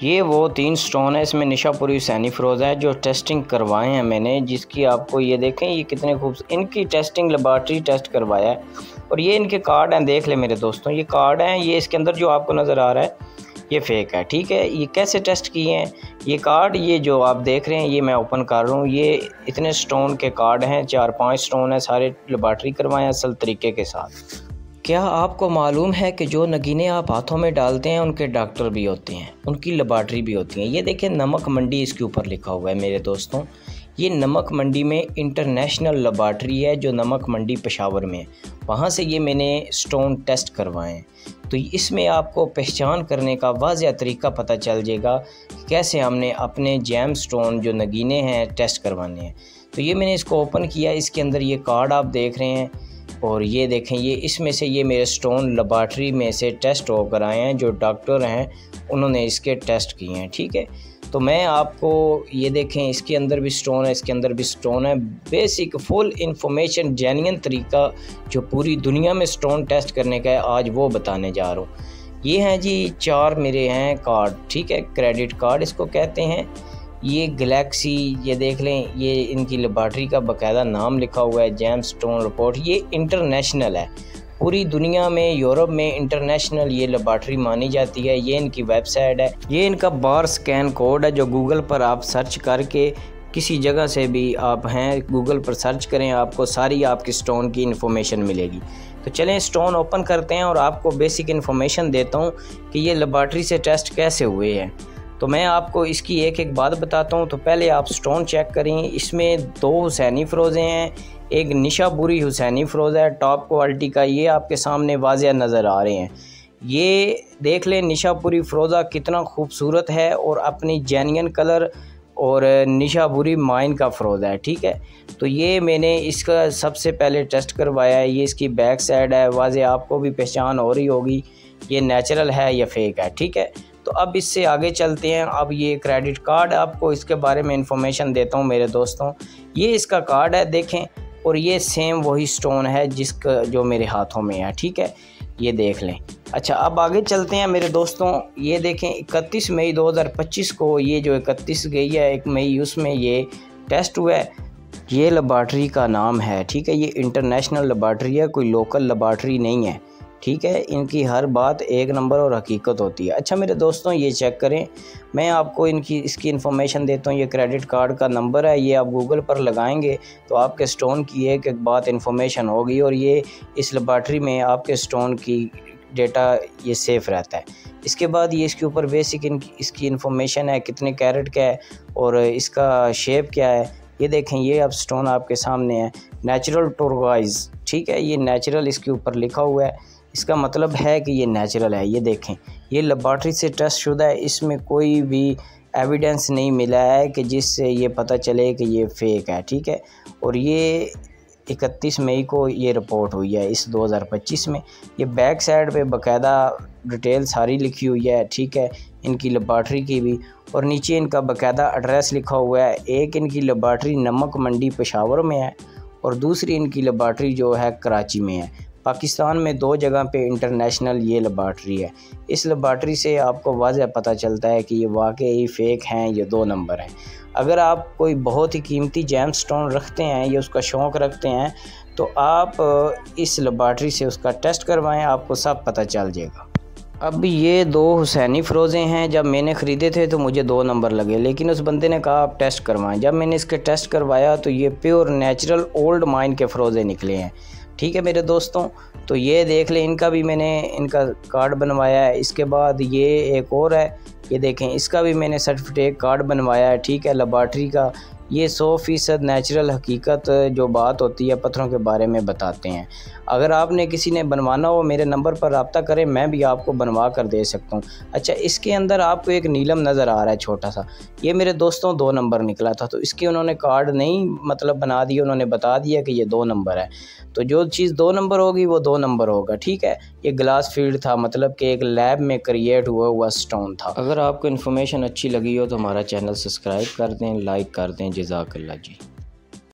ये वो 3 स्टोन है, इसमें निशापुरी हुसैनी फ़िरोज़ा है जो टेस्टिंग करवाए हैं मैंने, जिसकी आपको ये देखें ये कितने खूबसूरत इनकी टेस्टिंग लेबॉर्ट्री टेस्ट करवाया है। और ये इनके कार्ड हैं, देख ले मेरे दोस्तों, ये कार्ड हैं। ये इसके अंदर जो आपको नज़र आ रहा है ये फ़ेक है, ठीक है। ये कैसे टेस्ट किए हैं ये कार्ड, ये जो आप देख रहे हैं ये मैं ओपन कर रहा हूँ। ये इतने स्टोन के कार्ड हैं, 4-5 स्टोन हैं, सारे लेबॉर्ट्री करवाए हैं असल तरीके के साथ। क्या आपको मालूम है कि जो नगीने आप हाथों में डालते हैं उनके डॉक्टर भी होते हैं, उनकी लेबॉर्ट्री भी होती है। ये देखिए नमक मंडी इसके ऊपर लिखा हुआ है मेरे दोस्तों। ये नमक मंडी में इंटरनेशनल लेबॉर्ट्री है जो नमक मंडी पेशावर में है, वहाँ से ये मैंने स्टोन टेस्ट करवाए हैं। तो इसमें आपको पहचान करने का वाज़ेह तरीका पता चल जाएगा कि कैसे हमने अपने जैम स्टोन जो नगीने हैं टेस्ट करवाने हैं। तो ये मैंने इसको ओपन किया, इसके अंदर ये कार्ड आप देख रहे हैं और ये देखें ये इसमें से ये मेरे स्टोन लेबॉर्ट्री में से टेस्ट होकर आए हैं, जो डॉक्टर हैं उन्होंने इसके टेस्ट किए हैं, ठीक है। तो मैं आपको ये देखें इसके अंदर भी स्टोन है, इसके अंदर भी स्टोन है। बेसिक फुल इंफॉर्मेशन जेन्युइन तरीका जो पूरी दुनिया में स्टोन टेस्ट करने का है आज वो बताने जा रहा हूँ। ये हैं जी 4 मेरे हैं कार्ड, ठीक है, क्रेडिट कार्ड इसको कहते हैं। ये गैलेक्सी, ये देख लें ये इनकी लेबॉर्ट्री का बाकायदा नाम लिखा हुआ है, जैम स्टोन रिपोर्ट। ये इंटरनेशनल है, पूरी दुनिया में यूरोप में इंटरनेशनल ये लेबॉर्ट्री मानी जाती है। ये इनकी वेबसाइट है, ये इनका बार स्कैन कोड है जो गूगल पर आप सर्च करके किसी जगह से भी आप हैं गूगल पर सर्च करें, आपको सारी आपकी स्टोन की इन्फॉर्मेशन मिलेगी। तो चलें स्टोन ओपन करते हैं और आपको बेसिक इन्फॉर्मेशन देता हूँ कि ये लेबॉर्ट्री से टेस्ट कैसे हुए हैं। तो मैं आपको इसकी एक एक बात बताता हूँ। तो पहले आप स्टोन चेक करें, इसमें 2 हुसैनी फ़िरोज़े हैं, एक निशापुरी हुसैनी फ़िरोज़ा है टॉप क्वालिटी का, ये आपके सामने वाज़ेह नज़र आ रहे हैं। ये देख लें निशापुरी फ़िरोज़ा कितना खूबसूरत है और अपनी जेन्युइन कलर और निशापुरी माइन का फ़िरोज़ा है, ठीक है। तो ये मैंने इसका सबसे पहले टेस्ट करवाया है। ये इसकी बैक साइड है, वाज़ेह आपको भी पहचान हो रही होगी ये नेचुरल है या फेक है, ठीक है। तो अब इससे आगे चलते हैं। अब ये क्रेडिट कार्ड आपको इसके बारे में इंफॉर्मेशन देता हूँ मेरे दोस्तों। ये इसका कार्ड है देखें, और ये सेम वही स्टोन है जिसका जो मेरे हाथों में है, ठीक है, ये देख लें। अच्छा अब आगे चलते हैं मेरे दोस्तों। ये देखें 31 मई 2025 को ये जो 31 गई है 1 मई उसमें ये टेस्ट हुआ है। ये लेबॉर्ट्री का नाम है, ठीक है, ये इंटरनेशनल लेबॉर्ट्री है, कोई लोकल लेबॉर्ट्री नहीं है, ठीक है। इनकी हर बात एक नंबर और हकीकत होती है। अच्छा मेरे दोस्तों ये चेक करें, मैं आपको इसकी इन्फॉर्मेशन देता हूँ। ये क्रेडिट कार्ड का नंबर है, ये आप गूगल पर लगाएंगे तो आपके स्टोन की एक एक बात इन्फॉर्मेशन होगी और ये इस लेबॉर्ट्री में आपके स्टोन की डेटा ये सेफ़ रहता है। इसके बाद ये इसके ऊपर बेसिक इसकी इन्फॉर्मेशन है, कितने कैरेट का है और इसका शेप क्या है। ये देखें ये अब स्टोन आपके सामने है, नेचुरल टर्कोइज़, ठीक है, ये नेचुरल इसके ऊपर लिखा हुआ है, इसका मतलब है कि ये नेचुरल है। ये देखें ये लेबॉर्ट्री से टेस्ट शुदा है, इसमें कोई भी एविडेंस नहीं मिला है कि जिससे ये पता चले कि ये फ़ेक है, ठीक है। और ये 31 मई को ये रिपोर्ट हुई है इस 2025 में। ये बैक साइड पे बाकायदा डिटेल सारी लिखी हुई है, ठीक है, इनकी लेबॉर्ट्री की भी, और नीचे इनका बाकायदा एड्रेस लिखा हुआ है। एक इनकी लेबॉर्ट्री नमक मंडी पेशावर में है और दूसरी इनकी लेबॉर्ट्री जो है कराची में है। पाकिस्तान में 2 जगह पे इंटरनेशनल ये लेबॉर्ट्री है। इस लेबॉर्ट्री से आपको वाज़ेह पता चलता है कि ये वाकई फ़ेक हैं, ये 2 नंबर हैं। अगर आप कोई बहुत ही कीमती जैम स्टोन रखते हैं या उसका शौक़ रखते हैं तो आप इस लेबॉर्ट्री से उसका टेस्ट करवाएं, आपको सब पता चल जाएगा। अब ये 2 हुसैनी फ़िरोज़े हैं, जब मैंने ख़रीदे थे तो मुझे 2 नंबर लगे, लेकिन उस बंदे ने कहा आप टेस्ट करवाएं। जब मैंने इसके टेस्ट करवाया तो ये प्योर नेचुरल ओल्ड माइन के फ़िरोज़े निकले हैं, ठीक है मेरे दोस्तों। तो ये देख लें इनका भी मैंने इनका कार्ड बनवाया है। इसके बाद ये एक और है, ये देखें इसका भी मैंने सर्टिफिकेट कार्ड बनवाया है, ठीक है, लेबॉर्ट्री का। ये 100% नेचुरल हकीकत जो बात होती है पत्थरों के बारे में बताते हैं। अगर आपने किसी ने बनवाना हो मेरे नंबर पर रब्ता करें, मैं भी आपको बनवा कर दे सकता हूँ। अच्छा इसके अंदर आपको एक नीलम नज़र आ रहा है छोटा सा, ये मेरे दोस्तों 2 नंबर निकला था, तो इसके उन्होंने कार्ड नहीं मतलब बना दिया, उन्होंने बता दिया कि ये 2 नंबर है। तो जो चीज़ 2 नंबर होगी वो 2 नंबर होगा, ठीक है। ये ग्लास फील्ड था, मतलब कि एक लैब में क्रिएट हुआ स्टोन था। अगर आपको इन्फॉर्मेशन अच्छी लगी हो तो हमारा चैनल सब्सक्राइब कर दें, लाइक कर दें। जज़ाकल्लाह जी।